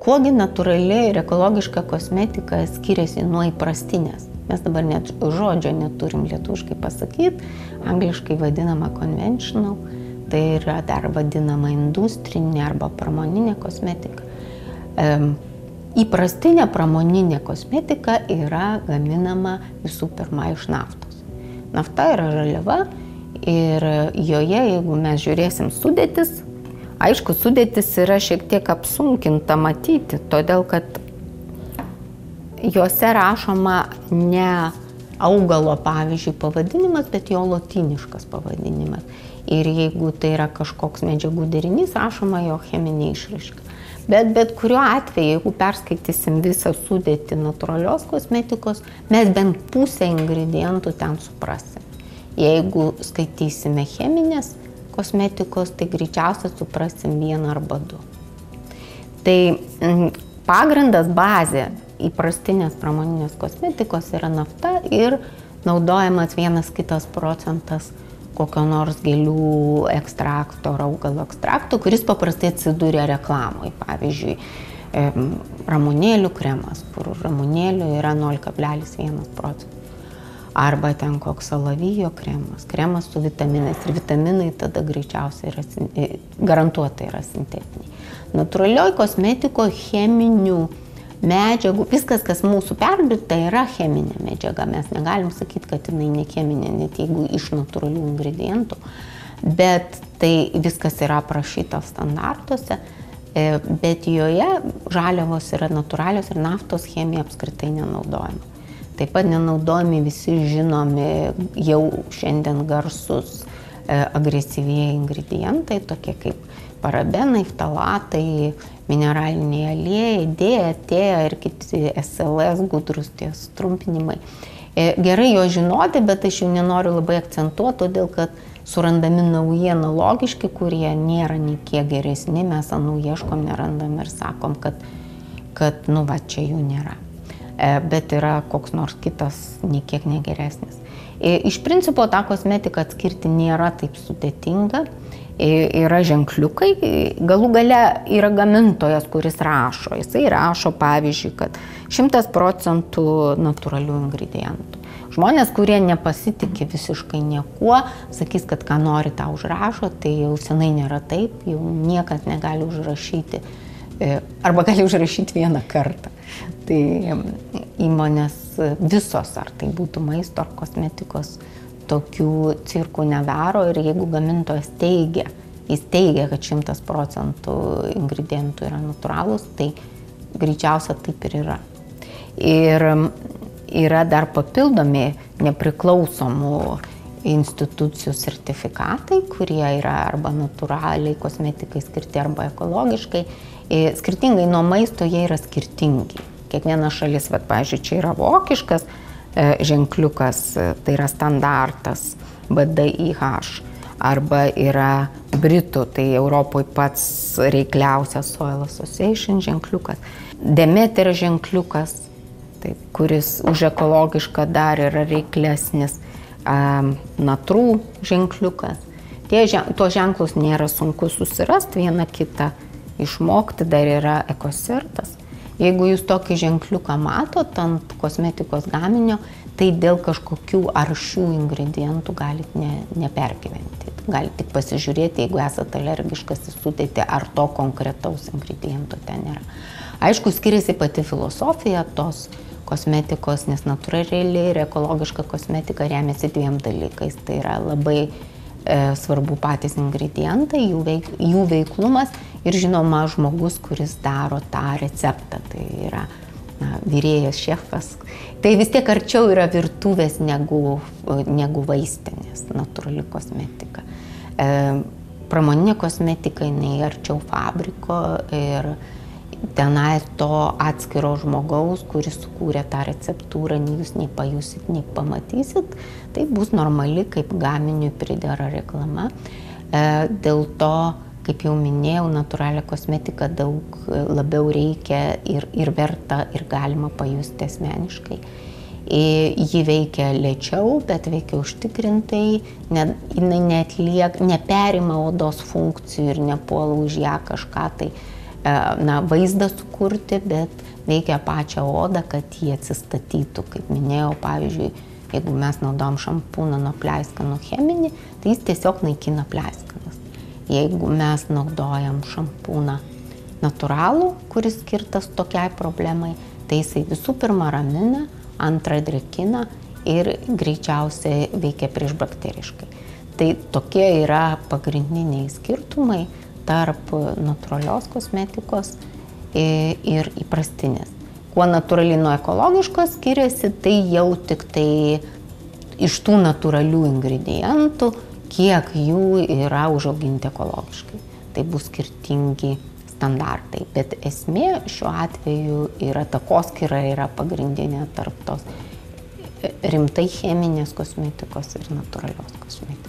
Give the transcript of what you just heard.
kuogi natūrali ir ekologiška kosmetika skiriasi nuo įprastinės. Mes dabar net žodžio neturim lietuviškai pasakyti, angliškai vadinama conventional, tai yra dar vadinama industrinė arba pramoninė kosmetika. Įprastinė pramoninė kosmetika yra gaminama visų pirma iš naftos. Nafta yra žaliava ir joje, jeigu mes žiūrėsim sudėtis, aišku, sudėtis yra šiek tiek apsunkinta matyti, todėl kad juose rašoma ne augalo, pavyzdžiui, pavadinimas, bet jo lotyniškas pavadinimas. Ir jeigu tai yra kažkoks medžiagų derinys, rašoma jo cheminė išraiška. Bet kuriuo atveju, jeigu perskaitysim visą sudėtį natūralios kosmetikos, mes bent pusę ingredientų ten suprasim. Jeigu skaitysime cheminės kosmetikos, tai greičiausiai suprasim vieną arba du. Tai pagrindas, bazė įprastinės pramoninės kosmetikos yra nafta ir naudojamas 1–2% kokio nors gėlių ekstrakto ar augalo ekstrakto, kuris paprastai atsiduria reklamoje. Pavyzdžiui, ramunėlių kremas, kur ramunėlių yra 0,1%. Arba ten koks salavijo kremas su vitaminais. Ir vitaminai tada greičiausiai yra, garantuotai yra sintetiniai. Natūralioj kosmetikoje cheminių medžiagų, viskas, kas mūsų perdirbta, yra cheminė medžiaga. Mes negalim sakyti, kad jinai ne cheminė, net jeigu iš natūralių ingredientų. Bet tai viskas yra aprašyta standartuose, bet joje žaliavos yra natūralios ir naftos chemija apskritai nenaudojama. Taip pat nenaudojami visi žinomi jau šiandien garsus agresyvieji ingredientai, tokie kaip parabenai, ftalatai, mineraliniai aliejai, DET ir kiti SLS, gudrus tie trumpinimai. Gerai jo žinoti, bet aš jau nenoriu labai akcentuoti, todėl kad surandami nauji analogiški, kurie nėra nei kiek geresni, mes anų ieškom, nerandam ir sakom, kad nu va, čia jų nėra. Bet yra koks nors kitas nei kiek negeresnis. Iš principo tą kosmetiką atskirti nėra taip sudėtinga. Yra ženkliukai, galų gale yra gamintojas, kuris rašo. Jisai rašo, pavyzdžiui, kad 100% natūralių ingredientų. Žmonės, kurie nepasitikė visiškai niekuo, sakys, kad ką nori tą užrašo, tai jau senai nėra taip, jau niekas negali užrašyti, arba gali užrašyti vieną kartą. Tai įmonės visos, ar tai būtų maisto ar kosmetikos, tokių cirkų nedaro ir jeigu gamintojas teigia, jis teigia, kad 100% ingredientų yra natūralūs, tai greičiausia taip ir yra. Ir yra dar papildomi nepriklausomų institucijų sertifikatai, kurie yra arba natūraliai kosmetikai skirti, arba ekologiškai. Skirtingai nuo maisto jie yra skirtingi. Kiekviena šalis, pavyzdžiui, čia yra vokiškas ženkliukas, tai yra standartas BDIH, arba yra britų, tai Europoje pats reikliausias Soil Association ženkliukas, Demeter ženkliukas, tai, kuris už ekologišką dar yra reiklesnis, Natrų ženkliukas. Tuos ženklus nėra sunku susirasti, vieną kitą išmokti, dar yra ekosertas. Jeigu jūs tokį ženkliuką matot ant kosmetikos gaminio, tai dėl kažkokių aršių ingredientų galite nepergyventi. Galite tik pasižiūrėti, jeigu esate alergiškas į sudėtį, ar to konkretaus ingrediento ten yra. Aišku, skiriasi pati filosofija tos kosmetikos, nes natūrali ir ekologiška kosmetika remiasi dviem dalykais. Tai yra labai svarbu patys ingredientai, jų veiklumas ir žinoma žmogus, kuris daro tą receptą. Tai yra virėjas, šefas. Tai vis tiek arčiau yra virtuvės negu vaistinės natūrali kosmetika. Pramoninė kosmetika, jinai arčiau fabriko ir tenai to atskiro žmogaus, kuris sukūrė tą receptūrą, nei jūs nei pajusit, nei pamatysit, tai bus normali, kaip gaminiui pridera reklama. Dėl to, kaip jau minėjau, natūralią kosmetiką daug labiau reikia ir verta ir galima pajusti asmeniškai. Ji veikia lėčiau, bet veikia užtikrintai, jinai neperima odos funkcijų ir nepuola už ją kažką tai vaizdą sukurti, bet veikia pačią odą, kad jie atsistatytų. Kaip minėjau, pavyzdžiui, jeigu mes naudojam šampūną nuo pleiskanų cheminį, tai jis tiesiog naikina pleiskanas. Jeigu mes naudojam šampūną natūralų, kuris skirtas tokiai problemai, tai jisai visų pirma ramina, antrą drėkina ir greičiausiai veikia priešbakteriškai. Tai tokie yra pagrindiniai skirtumai tarp natūralios kosmetikos ir įprastinės. Kuo natūraliai nuo ekologiškos skiriasi, tai jau tik tai iš tų natūralių ingredientų, kiek jų yra užauginti ekologiškai. Tai bus skirtingi standartai, bet esmė šiuo atveju yra takoskyra yra pagrindinė tarp tos rimtai cheminės kosmetikos ir natūralios kosmetikos.